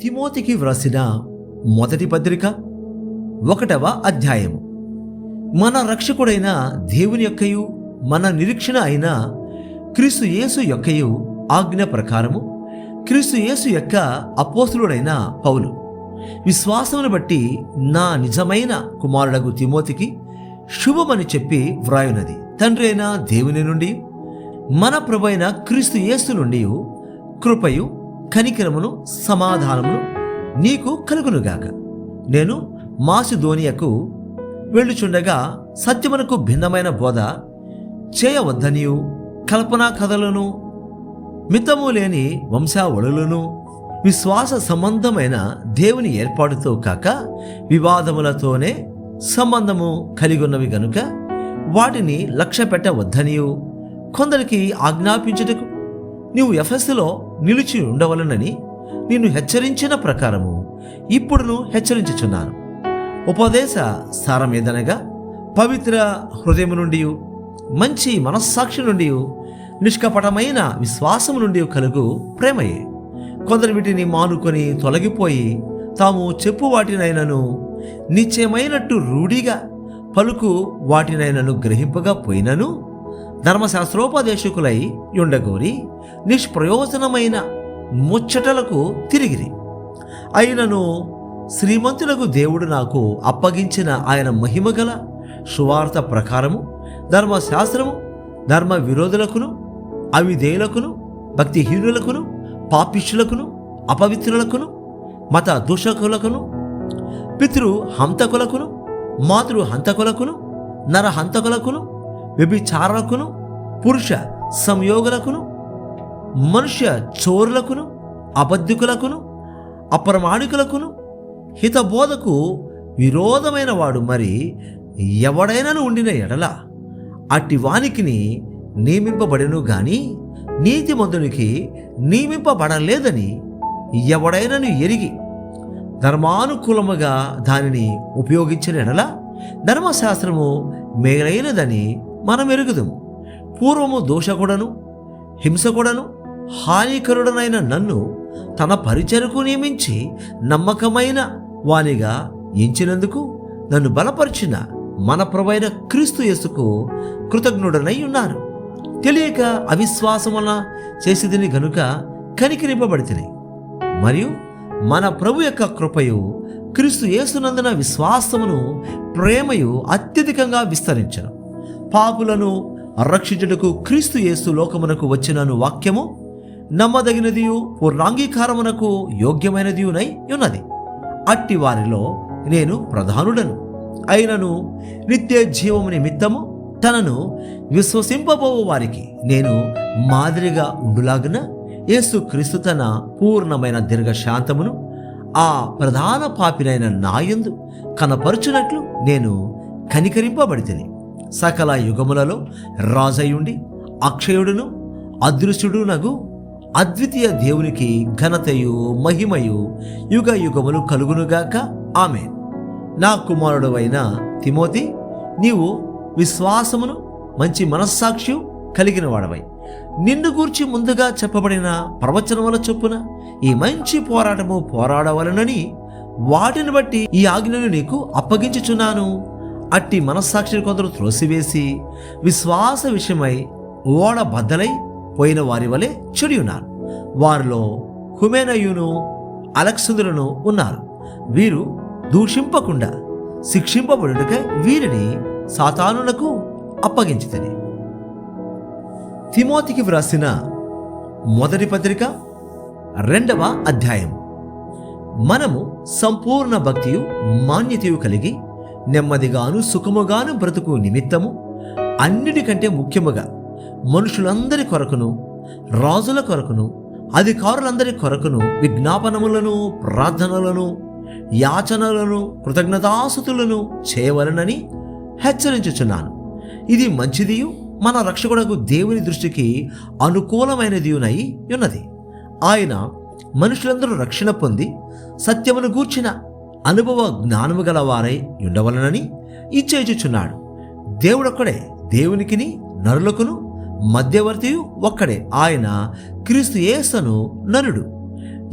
తిమోతికి వ్రాసిన మొదటి పత్రిక 1వ అధ్యాయము. మన రక్షకుడైన దేవుని యొక్కయు మన నిరీక్షణ అయిన క్రీస్తు యేసు యొక్కయు ఆజ్ఞ ప్రకారము క్రీస్తు యేసు యొక్క అపోస్తలుడైన పౌలు విశ్వాసమును బట్టి నా నిజమైన కుమారుడగు తిమోతికి శుభమని చెప్పి వ్రాయున్నది. తండ్రి అయిన దేవుని నుండి మన ప్రభువైన క్రీస్తు యేసు నుండి కృపయు కనికరమును సమాధానమును నీకు కలుగునుగాక. నేను మాసిదోనియకు వెళ్ళుచుండగా సత్యమునకు భిన్నమైన బోధ చేయవద్దనియు కల్పనా కథలను మితము లేని వంశావళులను విశ్వాస సంబంధమైన దేవుని ఏర్పాటుతో కాక వివాదములతోనే సంబంధము కలిగున్నవి గనుక వాటిని లక్ష్య పెట్టవద్దనియు కొందరికి ఆజ్ఞాపించుటకు నీవు ఎఫెసులో నిలిచి ఉండవలనని నిన్ను హెచ్చరించిన ప్రకారము ఇప్పుడును హెచ్చరించుచున్నాను. ఉపదేశ సారమేదనగా పవిత్ర హృదయము నుండి మంచి మనస్సాక్షి నుండి నిష్కపటమైన విశ్వాసము నుండి కలుగు ప్రేమయే. కొందరు వీటిని మానుకొని తొలగిపోయి తాము చెప్పు వాటినైనను నిశ్చయమైనట్టు రూఢిగా పలుకు వాటినైనను గ్రహింపగా పోయినను ధర్మశాస్త్రోపదేశకులై ఉండగోరి నిష్ప్రయోజనమైన ముచ్చటలకు తిరిగిరి. అయినను శ్రీమంతులకు దేవుడు నాకు అప్పగించిన ఆయన మహిమగల సువార్త ప్రకారము ధర్మశాస్త్రము ధర్మ విరోధులకును అవిధేయులకును భక్తిహీనులకును పాపిష్యులకును అపవిత్రులకును మత దూషకులకును పితృ హంతకులకును మాతృ హంతకులకును నరహంతకులకును వ్యభిచారులకును పురుష సంయోగులకును మనుష్య చోరులకును అబద్ధికులకును అప్రమాణికులకును హితబోధకు విరోధమైన వాడు మరి ఎవడైనను ఉండిన ఎడల అట్టి వానికిని నియమింపబడెను గాని నీతిమంతునికి నియమింపబడలేదని ఎవడైనను ఎరిగి ధర్మానుకూలముగా దానిని ఉపయోగించిన ఎడల ధర్మశాస్త్రము మేలైనదని మనం ఎరుగుదుము. పూర్వము దోషకుడను హింసకుడను హానికరుడనైన నన్ను తన పరిచరకు నియమించి నమ్మకమైన వానిగా ఎంచినందుకు నన్ను బలపరిచిన మన ప్రభువైన క్రీస్తు యేసుకు కృతజ్ఞుడనై ఉన్నాను. తెలియక అవిశ్వాసం వలన చేసేదిని గనుక కనికరింపబడితిని. మరియు మన ప్రభు యొక్క కృపయు క్రీస్తు యేసునందున విశ్వాసమును ప్రేమయు అత్యధికంగా విస్తరించను. పాపులను రక్షించుటకు క్రీస్తు యేసు లోకమునకు వచ్చినను వాక్యము నమ్మదగినదియు పూర్ణాంగీకారమునకు యోగ్యమైనదియునై ఉన్నది. అట్టి వారిలో నేను ప్రధానుడను. అయినను నిత్య జీవము నిమిత్తము తనను విశ్వసింపబోవు వారికి నేను మాదిరిగా ఉండులాగున యేసు క్రీస్తు తన పూర్ణమైన దీర్ఘశాంతమును ఆ ప్రధాన పాపినైన నాయందు కనపరుచునట్లు నేను కనికరింపబడితిని. సకల యుగములలో రాజయుండి అక్షయుడును అదృశ్యుడునగు అద్వితీయ దేవునికి ఘనతయు మహిమయు యుగ యుగములు కలుగునుగాక. ఆమేన్. నా కుమారుడు అయిన తిమోతి, నీవు విశ్వాసమును మంచి మనస్సాక్షి కలిగిన వాడవై నిన్ను గూర్చి ముందుగా చెప్పబడిన ప్రవచనముల చొప్పున ఈ మంచి పోరాటము పోరాడవలనని వాటిని బట్టి ఈ ఆజ్ఞను నీకు అప్పగించుచున్నాను. అట్టి మనస్సాక్షిని కొందరు త్రోసివేసి విశ్వాస విషయమై ఓడ బద్దలై పోయిన వారి వలె చెడి ఉన్నారు. వారిలో హుమేనయును అలెక్సంద్రును ఉన్నారు. వీరు దూషింపకుండా శిక్షింపబడుటకై వీరిని సాతానులకు అప్పగించితిని. తిమోతికి వ్రాసిన మొదటి పత్రిక 2వ అధ్యాయం. మనము సంపూర్ణ భక్తియు మాన్యతయు కలిగి నెమ్మదిగాను సుఖముగాను బ్రతుకు నిమిత్తము అన్నిటికంటే ముఖ్యముగా మనుషులందరి కొరకును రాజుల కొరకును అధికారులందరి కొరకును విజ్ఞాపనములను ప్రార్థనలను యాచనలను కృతజ్ఞతాస్తుతులను చేయవలనని హెచ్చరించుచున్నాను. ఇది మంచిదియు మన రక్షకుడకు దేవుని దృష్టికి అనుకూలమైనదియునై ఉన్నది. ఆయన మనుషులందరూ రక్షణ పొంది సత్యమును గూర్చిన అనుభవ జ్ఞానము గల వారై ఉండవలనని ఇచ్చేచుచున్నాడు. దేవుడొక్కడే, దేవునికిని నరులకును మధ్యవర్తియు ఒక్కడే, ఆయన క్రీస్తు యేసును నరుడు.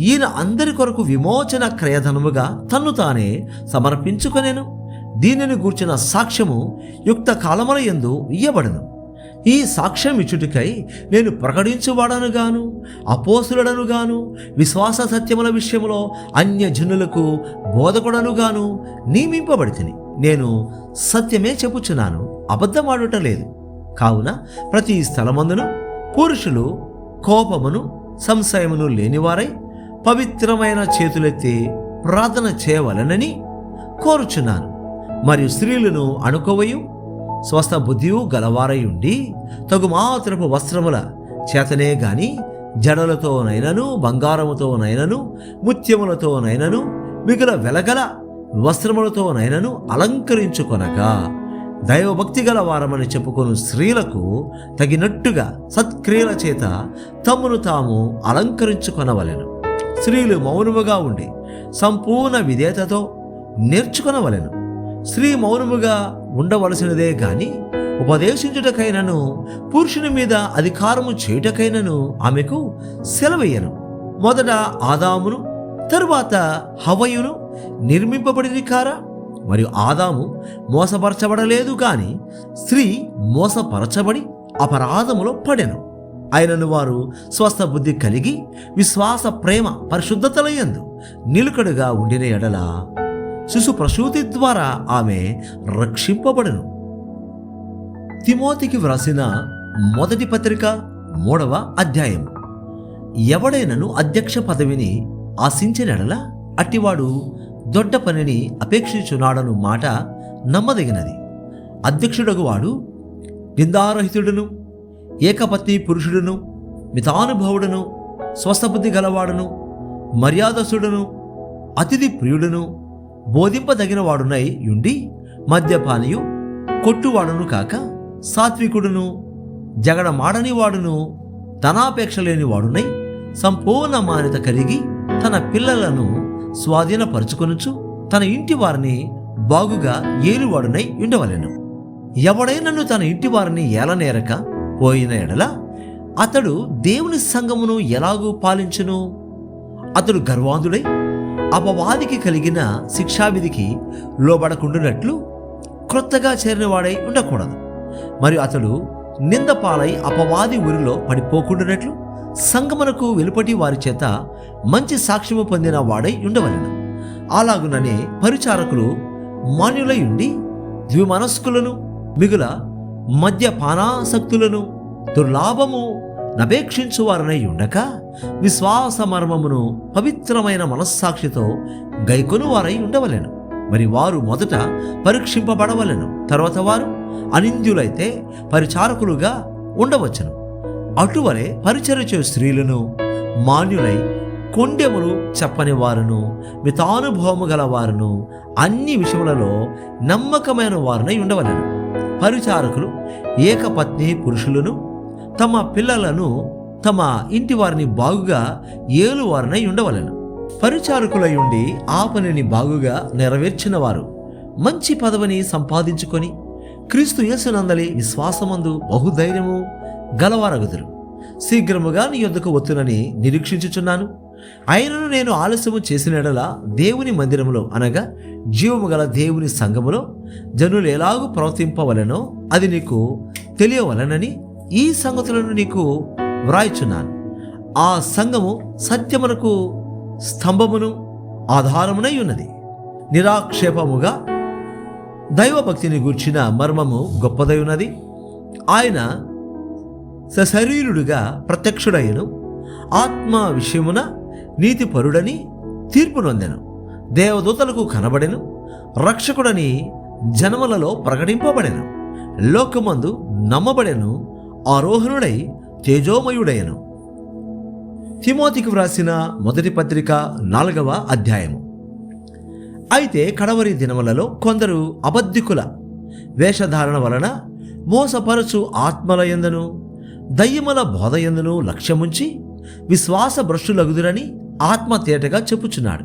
ఈయన అందరి కొరకు విమోచన క్రయధనముగా తన్ను తానే సమర్పించుకొనెను. దీనిని గూర్చిన సాక్ష్యము యుక్త కాలముల యందు ఇయ్యబడును. ఈ సాక్ష్యం ఇచ్చుటికై నేను ప్రకటించువాడనుగాను, అపోస్తులుడనుగాను, విశ్వాస సత్యముల విషయములో అన్యజనులకు బోధకుడనుగాను నియమింపబడితిని. నేను సత్యమే చెప్పుచున్నాను, అబద్ధమాడుట లేదు. కావున ప్రతి స్థలమందును పురుషులు కోపమును సంశయమును లేనివారై పవిత్రమైన చేతులెత్తి ప్రార్థన చేయవలనని కోరుచున్నాను. మరియు స్త్రీలను అణుకోవయు స్వస్థ బుద్ధియు గలవారై ఉండి తగు మాత్రపు వస్త్రముల చేతనే గాని జడలతోనైనను బంగారముతోనైనను ముత్యములతోనైనను మిగుల వెలగల వస్త్రములతోనైనను అలంకరించుకొనగా దైవభక్తి గల వారమని చెప్పుకొను స్త్రీలకు తగినట్టుగా సత్క్రియల చేత తమను తాము అలంకరించుకొనవలెను. స్త్రీలు మౌనముగా ఉండి సంపూర్ణ విధేయతతో నేర్చుకొనవలెను. స్త్రీ మౌనముగా ఉండవలసినదే గాని ఉపదేశించుటకైనను పురుషుని మీద అధికారము చేయుటకైనను ఆమెకు సెలవయ్యను. మొదట ఆదామును తరువాత హవ్వయును నిర్మింపబడిన కారా? మరియు ఆదాము మోసపరచబడలేదు గాని స్త్రీ మోసపరచబడి అపరాధములో పడెను. అయినను వారు స్వస్థ బుద్ధి కలిగి విశ్వాస ప్రేమ పరిశుద్ధతలయందు నిలుకడుగా ఉండిన ఎడల శిశు ప్రసూతి ద్వారా ఆమె రక్షింపబడును. తిమోతికి వ్రాసిన మొదటి పత్రిక 3వ అధ్యాయం. ఎవడైనను అధ్యక్ష పదవిని ఆశించిన ఎడల అట్టివాడు దొడ్డ పనిని అపేక్షించున్నాడను మాట నమ్మదగినది. అధ్యక్షుడగు వాడు నిందారహితుడును, ఏకపత్ని పురుషుడును, మితానుభవుడును, స్వస్థబుద్ధి గలవాడును, మర్యాదసుడును, అతిథి ప్రియుడును, బోధింపదగిన వాడునై యుండి మద్యపానియు కొట్టువాడును కాక సాత్వికుడును, జగడమాడని వాడును, ధనాపేక్ష లేని వాడునై సంపూర్ణ మాన్యత కలిగి తన పిల్లలను స్వాధీనపరుచుకొనుచు తన ఇంటి వారిని బాగుగా ఏలువాడునై ఉండవలెను. ఎవడైనను తన ఇంటి వారిని ఏలనేరక పోయిన ఎడల అతడు దేవుని సంఘమును ఎలాగూ పాలించును? అతడు గర్వాంధుడై అపవాదికి కలిగిన శిక్షావిధికి లోబడకుండునట్లు క్రొత్తగా చేరినవాడై ఉండకూడదు. మరియు అతడు నిందపాలై అపవాది ఊరిలో పడిపోకుండునట్లు సంగమునకు వెలుపటి వారి చేత మంచి సాక్ష్యము పొందిన వాడై ఉండవలెను. అలాగుననే పరిచారకులు మాన్యులై ఉండి ద్విమనస్కులను, మిగుల మద్యపానాసక్తులను, దుర్లాభము నపేక్షించువారనై ఉండక విశ్వాస మర్మమును పవిత్రమైన మనస్సాక్షితో గైకొను వారై ఉండవలెను. మరి వారు మొదట పరీక్షింపబడవలెను, తర్వాత వారు అనింద్యులైతే పరిచారకులుగా ఉండవచ్చును. అటువలే పరిచర్య స్త్రీలను మాన్యులై కొండెములు చెప్పని వారును, మితానుభవము గల వారును, అన్ని విషయములలో నమ్మకమైన వారునై ఉండవలెను. పరిచారకులు ఏకపత్ని పురుషులను తమ పిల్లలను తమ ఇంటి వారిని బాగుగా ఏలువారునై ఉండవలెను. పరిచారకులై ఉండి ఆ పనిని బాగుగా నెరవేర్చిన వారు మంచి పదవిని సంపాదించుకొని క్రీస్తు యేసునందలి విశ్వాసమందు బహుధైర్యము గలవారగుదురు. శీఘ్రముగా నీ యొద్దకు వచ్చునని నిరీక్షించుచున్నాను. అయినను నేను ఆలస్యము చేసిన ఎడల దేవుని మందిరములో అనగా జీవము గల దేవుని సంఘములో జనులు ఎలాగూ ప్రవర్తింపవలెనో అది నీకు తెలియవలనని ఈ సంగతులను నీకు వ్రాయిచున్నాను. ఆ సంఘము సత్యమునకు స్తంభమును ఆధారమునై ఉన్నది. నిరాక్షేపముగా దైవభక్తిని గూర్చిన మర్మము గొప్పదై ఉన్నది. ఆయన సశరీరుడుగా ప్రత్యక్షుడయ్యను, ఆత్మ విషయమున నీతిపరుడని తీర్పు నొందెను, దేవదూతలకు కనబడెను, రక్షకుడని జనములలో ప్రకటింపబడెను, లోకమందు నమ్మబడెను, ఆరోహణుడై తేజోమయుడయ్యను. తిమోతికి వ్రాసిన మొదటి పత్రిక 4వ అధ్యాయము. అయితే కడవరి దినములలో కొందరు అబద్ధికుల వేషధారణ వలన మోసపరచు ఆత్మలయందును దయ్యముల బోధయందును లక్ష్యముంచి విశ్వాస భ్రష్టులగుదురని ఆత్మ తేటగా చెప్పుచున్నాడు.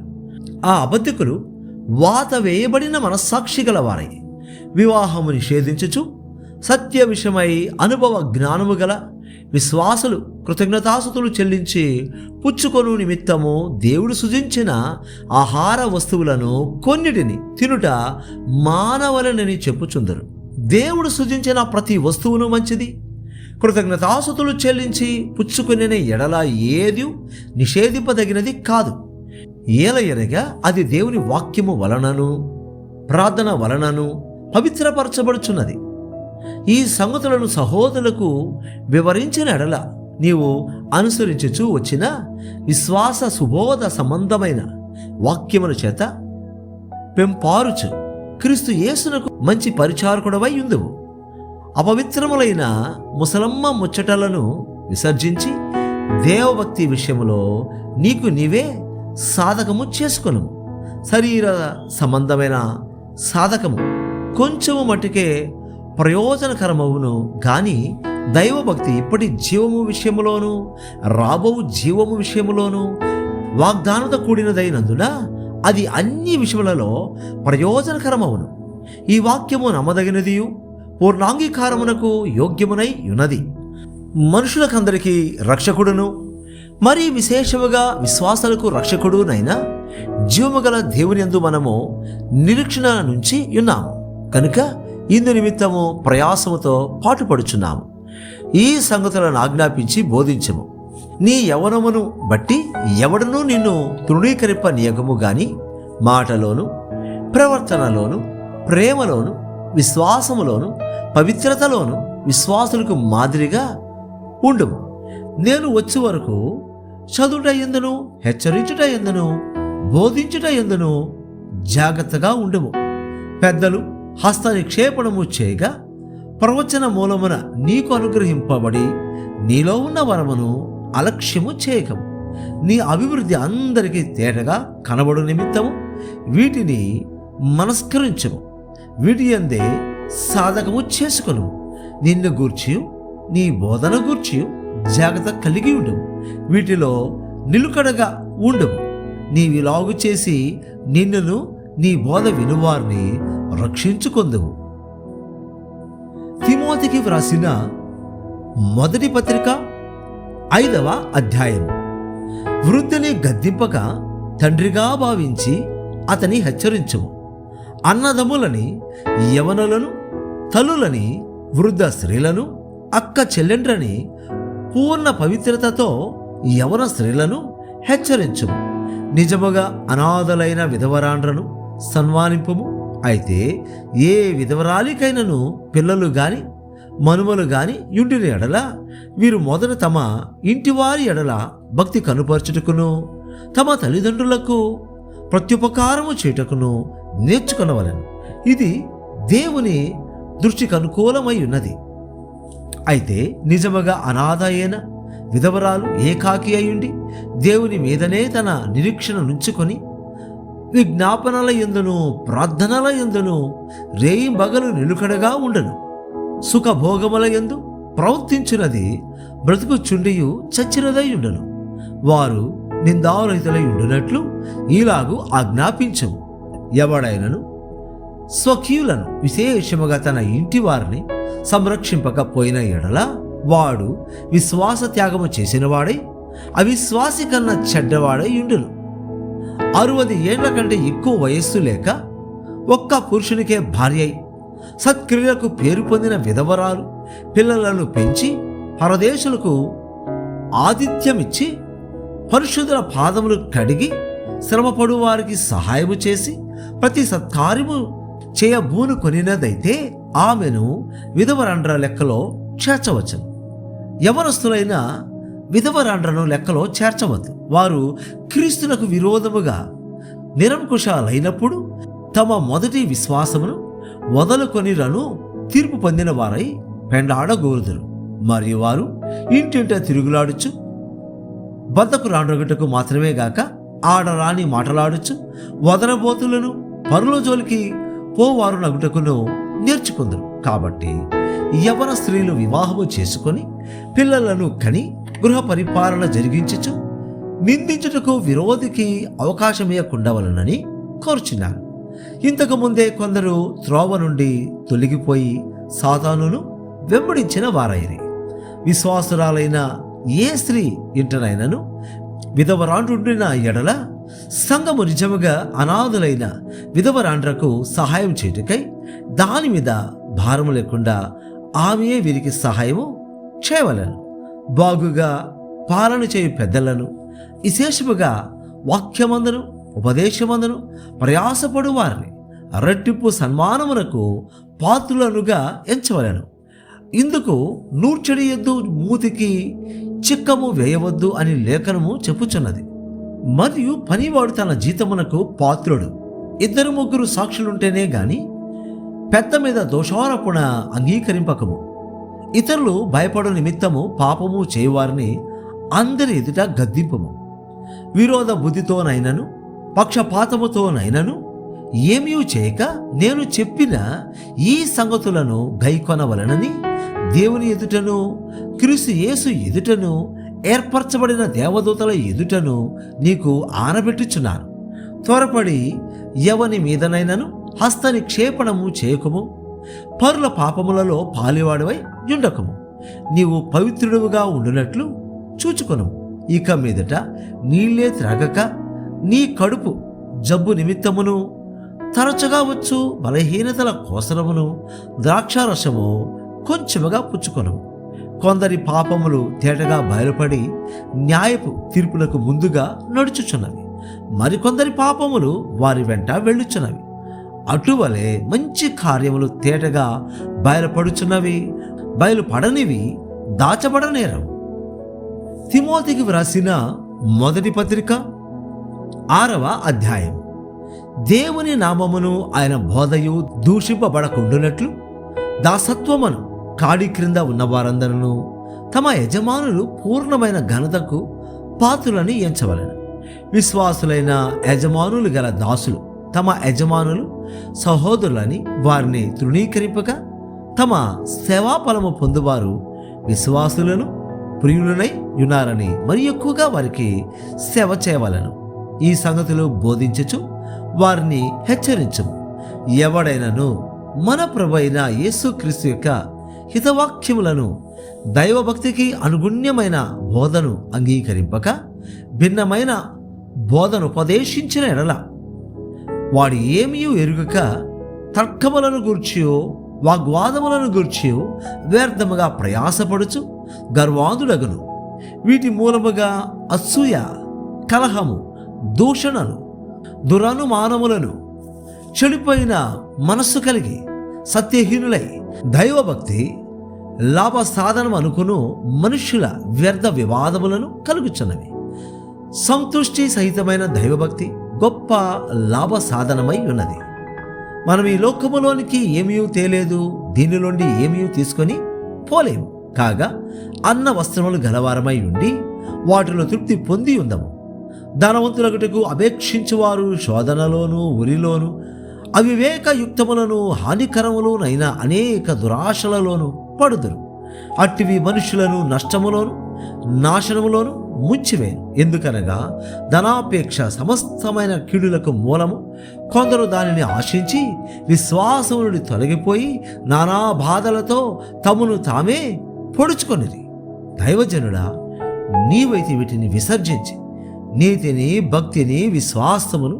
ఆ అబద్ధికులు వాత వేయబడిన మనస్సాక్షి గలవారై వివాహము నిషేధించుచు సత్య విషయమై అనుభవ జ్ఞానము గల విశ్వాసులు కృతజ్ఞతాస్తుతులు చెల్లించి పుచ్చుకొను నిమిత్తము దేవుడు సృజించిన ఆహార వస్తువులను కొన్నిటిని తినుట మానవలనని చెప్పుచుందరు. దేవుడు సృజించిన ప్రతి వస్తువును మంచిది. కృతజ్ఞతాస్తుతులు చెల్లించి పుచ్చుకొనిన ఎడల ఏది నిషేధింపదగినది కాదు. ఏలయనగా అది దేవుని వాక్యము వలనను ప్రార్థన వలనను పవిత్రపరచబడుచున్నది. ఈ సంగతులను సహోదరులకు వివరించిన ఎడల నీవు అనుసరించుచూ వచ్చిన విశ్వాస సుబోధ సంబంధమైన వాక్యముల చేత పెంపారుచు క్రీస్తు యేసునకు మంచి పరిచారకుడవై ఉందువు. అపవిత్రములైన ముసలమ్మ ముచ్చటలను విసర్జించి దేవభక్తి విషయములో నీకు నీవే సాధకము చేసుకొను. శరీర సంబంధమైన సాధకము కొంచెము మట్టుకే ప్రయోజనకరమవును గాని దైవభక్తి ఇప్పటి జీవము విషయములోను రాబో జీవము విషయములోను వాగ్దానత కూడినదైనందున అది అన్ని విషయములలో ప్రయోజనకరమవును. ఈ వాక్యము నమ్మదగినదియు పూర్ణాంగీకారమునకు యోగ్యమునై ఉన్నది. మనుషులకందరికీ రక్షకుడును మరి విశేషముగా విశ్వాసాలకు రక్షకుడునైనా జీవము గల దేవుని యందు మనము నిరీక్షణ నుంచి ఉన్నాము కనుక ఇందు నిమిత్తము ప్రయాసముతో పాటుపడుచున్నాము. ఈ సంగతులను ఆజ్ఞాపించి బోధించము. నీ యవ్వనమును బట్టి ఎవడనూ నిన్ను తృణీకరింప నియగము గాని మాటలోను ప్రవర్తనలోను ప్రేమలోను విశ్వాసములోను పవిత్రతలోను విశ్వాసులకు మాదిరిగా ఉండుము. నేను వచ్చే వరకు చదువుట ఎందును హెచ్చరించుట ఎందును బోధించుట ఎందును జాగ్రత్తగా ఉండుము. పెద్దలు హస్త నిక్షేపణము చేయగా ప్రవచన మూలమున నీకు అనుగ్రహింపబడి నీలో ఉన్న వరమును అలక్ష్యము చేయకము. నీ అభివృద్ధి అందరికీ తేటగా కనబడు నిమిత్తము వీటిని మనస్కరించము. వీటి యందే సాధకము చేసుకొను. నిన్ను గూర్చి నీ బోధన గూర్చి జాగ్రత్త కలిగి ఉండవు. వీటిలో నిలుకడగా ఉండవు. నీవిలాగు చేసి నిన్నును నీ బోధ వినువారిని రక్షించుకొందువు. తిమోతికి వ్రాసిన మొదటి పత్రిక 5వ అధ్యాయం. వృద్ధుని గద్దింపక తండ్రిగా భావించి అతని హెచ్చరించుము. అన్నదమ్ములని యవనులను తల్లులని వృద్ధ స్త్రీలను అక్క చెల్లెండ్రని పూర్ణ పవిత్రతతో యవన స్త్రీలను హెచ్చరించుము. నిజముగా అనాథలైన విధవరాండ్రను సన్మానింపుము. అయితే ఏ విధవరాలికైనను పిల్లలు గాని మనుమలు గాని యుండిన ఎడల వీరు మొదట తమ ఇంటివారి ఎడల భక్తి కనుపరచుటకును తమ తల్లిదండ్రులకు ప్రత్యుపకారము చేయుటకును నేర్చుకొనవలెను. ఇది దేవుని దృష్టికి అనుకూలమై ఉన్నది. అయితే నిజముగా అనాథ అయిన విధవరాలు ఏకాకి అయ్యుండి దేవుని మీదనే తన నిరీక్షణ నుంచుకొని విజ్ఞాపనల యందును ప్రార్థనల యందును రేయింబగలు నిలుకడగా ఉండను. సుఖభోగముల యందు ప్రవర్తించున్నది బ్రతుకుచుండియు చచ్చినదై ఉండను. వారు నిందారహితులై ఉండునట్లు ఈలాగు ఆజ్ఞాపించము. ఎవడైనను స్వకీయులను విశేషముగా తన ఇంటి వారిని సంరక్షింపకపోయిన ఎడల వాడు విశ్వాస త్యాగము చేసినవాడై అవిశ్వాసి కన్నా చెడ్డవాడై ఉండును. 60 ఏళ్ల కంటే ఎక్కువ వయస్సు లేక ఒక్క పురుషునికే భార్య అయి సత్క్రియలకు పేరు పొందిన విధవరాలు పిల్లలను పెంచి పరదేశులకు ఆతిథ్యమిచ్చి పరిశుద్ధుల పాదములు కడిగి శ్రమపడు వారికి సహాయము చేసి ప్రతి సత్కార్యము చేయబూను కొనినదైతే ఆమెను విధవరాండ్ర లెక్కలో చేర్చవచ్చును. యవనస్తులైన విధవరాండ్రను లెక్కలో చేర్చవద్దు. వారు క్రీస్తులకు విరోధముగా నిరంకుశాలైనప్పుడు తమ మొదటి విశ్వాసమును వదలుకొనిరను తీర్పు పొందిన వారై పెండాడగోరుదురు. మరియు వారు ఇంటింట తిరుగులాడుచు బద్దకు రాండ్రగుటకు మాత్రమే గాక ఆడరాని మాటలాడుచు వదనబోతులను పరుల జోలికి పోవారు నగుటకును నేర్చుకుందరు. కాబట్టి యవన స్త్రీలు వివాహము చేసుకొని పిల్లలను కని గృహ పరిపాలన జరిగించుచు నిందించుటకు విరోధికి అవకాశమేయకుండవలనని కోరుచున్నాను. ఇంతకు ముందే కొందరు త్రోవ నుండి తొలగిపోయి సాతానును వెంబడించిన వారైరి. విశ్వాసురాలైన ఏ స్త్రీ ఇంటనైనను విధవరాండ్రుండిన ఎడల సంఘము నిజముగా అనాథులైన విధవరాండ్రకు సహాయం చేయుటకై దాని మీద భారము లేకుండా ఆమె వీరికి సహాయము చేయవలను. బాగుగా పాలన చేయు పెద్దలను, విశేషముగా వాక్యమందును ఉపదేశమందును ప్రయాసపడు వారిని రెట్టింపు సన్మానమునకు పాత్రులనుగా ఎంచవలను. ఇందుకు నూర్చడియొద్దు, మూతికి చిక్కము వేయవద్దు అని లేఖనము చెప్పుచున్నది. మరియు పనివాడు తన జీతమునకు పాత్రుడు. 2-3 సాక్షులుంటేనే గాని పెద్ద మీద దోషారోపణ అంగీకరింపకము. ఇతరులు భయపడు నిమిత్తము పాపము చేయువారిని అందరి ఎదుట గద్దింపము. విరోధ బుద్ధితోనైనను పక్షపాతముతోనైనను ఏమీ చేయక నేను చెప్పిన ఈ సంగతులను గైకొనవలనని దేవుని ఎదుటను క్రీస్తు యేసు ఎదుటను ఏర్పరచబడిన దేవదూతల ఎదుటను నీకు ఆనబెట్టుచున్నాను. త్వరపడి ఎవని మీదనైనను హస్త నిక్షేపణము చేయకము. పరుల పాపములలో పాలివాడివై ఉండకము. నీవు పవిత్రుడుగా ఉండునట్లు చూచుకొనుము. ఇక మీదట నీళ్ళే త్రాగక నీ కడుపు జబ్బు నిమిత్తమును తరచుగా వచ్చు బలహీనతల కోసరమును ద్రాక్షారసము కొంచెముగా పుచ్చుకొనుము. కొందరి పాపములు తేటగా బయలుపడి న్యాయపు తీర్పులకు ముందుగా నడుచుచున్నవి. మరికొందరి పాపములు వారి వెంట వెళ్ళుచున్నవి. అటువలే మంచి కార్యములు తేటగా బయలుపడుచున్నవి, బయలుపడనివి దాచబడనేరవు. తిమోతికి వ్రాసిన మొదటి పత్రిక 6వ అధ్యాయం. దేవుని నామమును ఆయన బోధయు దూషింపబడకుండునట్లు దాసత్వమును కాడి క్రింద ఉన్నవారందరూ తమ యజమానులు పూర్ణమైన ఘనతకు పాత్రులని ఎంచవలెను. విశ్వాసులైన యజమానులు గల దాసులు తమ యజమానులు సహోదరులని వారిని తృణీకరింపక తమ సేవాఫలము పొందువారు విశ్వాసులను ప్రియులనై ఉన్నారని మరి ఎక్కువగా వారికి సేవ చేయవలను. ఈ సంగతులు బోధించుచు వారిని హెచ్చరించుము. ఎవడైనను మన ప్రభువైన యేసుక్రీస్తు యొక్క హితవాక్యములను దైవభక్తికి అనుగుణ్యమైన బోధను అంగీకరింపక భిన్నమైన బోధను ఉపదేశించిన ఎడల వాడు ఏమీ ఎరుగక తర్కములను గూర్చియో వాగ్వాదములను గూర్చియో వ్యర్థముగా ప్రయాసపడుచు గర్వాంధుడగును. వీటి మూలముగా అసూయ, కలహము, దూషణలు, దురనుమానములను చెడిపోయిన మనస్సు కలిగి సత్యహీనులై దైవభక్తి లాభ సాధనం అనుకును మనుష్యుల వ్యర్థ వివాదములను కలుగుచున్నవి. సంతుష్టి సహితమైన దైవభక్తి గొప్ప లాభ సాధనమై ఉన్నది. మనం ఈ లోకములోనికి ఏమీ తేలేదు, దీనిలోండి ఏమీ తీసుకొని పోలేము. కాగా అన్న వస్త్రములు గలవారమై ఉండి వాటిలో తృప్తి పొంది ఉందము. ధనవంతులగుటకు అపేక్షించువారు శోధనలోను ఉరిలోను అవివేకయుక్తములను హానికరములోనైన అనేక దురాశలలోను పడుదురు. అట్టివి మనుషులను నష్టములోను నాశనములోను ముంచివేను. ఎందుకనగా ధనాపేక్ష సమస్తమైన కీడులకు మూలము. కొందరు దానిని ఆశించి విశ్వాసము నుండి తొలగిపోయి నానా బాధలతో తమను తామే పొడుచుకొనిరి. దైవజనుడా, నీవైతే వీటిని విసర్జించి నీతిని, భక్తిని, విశ్వాసమును,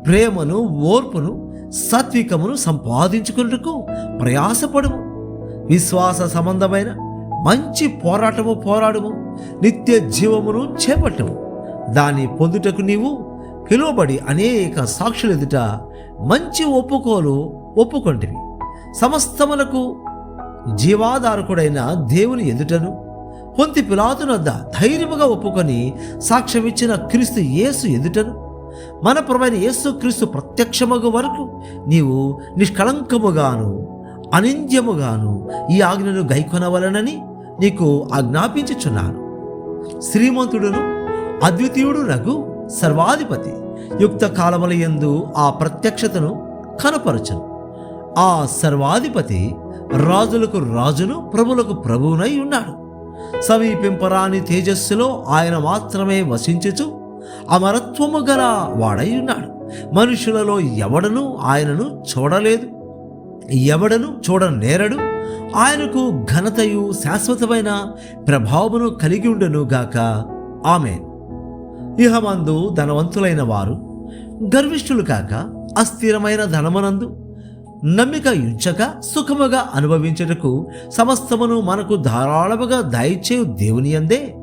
ప్రేమను, ఓర్పును, సాత్వికమును సంపాదించుకున్నట్టుకు ప్రయాసపడుము. విశ్వాస సంబంధమైన మంచి పోరాటము పోరాడుము. నిత్య జీవమును చేపట్టము. దాన్ని పొందుటకు నీవు పిలువబడి అనేక సాక్షుల ఎదుట మంచి ఒప్పుకోలు ఒప్పుకొంటివి. సమస్తములకు జీవాధారకుడైన దేవుని ఎదుటను పొంతి పిలాతునొద్ద ధైర్యముగా ఒప్పుకొని సాక్ష్యమిచ్చిన క్రీస్తు యేసు ఎదుటను మన ప్రభువైన యేసు క్రీస్తు ప్రత్యక్షమగు వరకు నీవు నిష్కళంకముగాను అనింద్యముగాను ఈ ఆజ్ఞను గైకొనవలనని నీకు ఆజ్ఞాపించుచున్నాను. శ్రీమంతుడును అద్వితీయుడు నగు సర్వాధిపతి యుక్త కాలములయందు ఆ ప్రత్యక్షతను కనపరచును. ఆ సర్వాధిపతి రాజులకు రాజును ప్రభులకు ప్రభువునై ఉన్నాడు. సమీపింపరాని తేజస్సులో ఆయన మాత్రమే వసించుచు అమరత్వము గల వాడై ఉన్నాడు. మనుషులలో ఎవడనూ ఆయనను చూడలేదు, ఎవడను చూడనేరడు. ఆయనకు ఘనతయు శాశ్వతమైన ప్రభావమును కలిగి ఉండును గాక. ఆమేన్. ఇహమందు ధనవంతులైన వారు గర్విష్ఠులు కాక అస్థిరమైన ధనమునందు నమ్మిక ఉంచక సుఖముగా అనుభవించుటకు సమస్తమును మనకు ధారాళముగా దయచేయు దేవుని యందే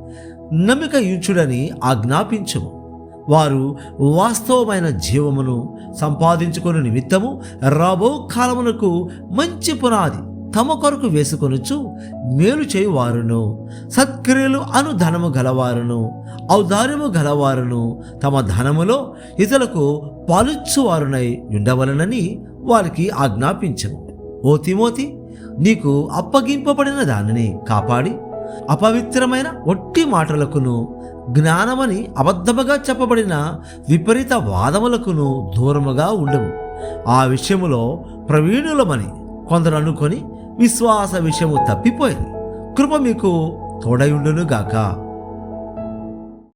నమ్మిక ఉంచుడని ఆజ్ఞాపించుము. వారు వాస్తవమైన జీవమును సంపాదించుకుని నిమిత్తము రాబో కాలమునకు మంచి పునాది తమ కొరకు వేసుకొనుచు మేలు చేయువారును, సత్క్రియలు అను ధనము గలవారును, ఔదార్యము గలవారును, తమ ధనములో ఇతరులకు పాలుచ్చువారునై ఉండవలనని వారికి ఆజ్ఞాపించము. ఓ తిమోతి, నీకు అప్పగింపబడిన దానిని కాపాడి అపవిత్రమైన ఒట్టి మాటలకును జ్ఞానమని అబద్ధముగా చెప్పబడిన విపరీత వాదములకును దూరముగా ఉండవు. ఆ విషయములో ప్రవీణులమని కొందరు అనుకొని విశ్వాస విషయము తప్పిపోయింది. కృప మీకు తోడై ఉండును గాక.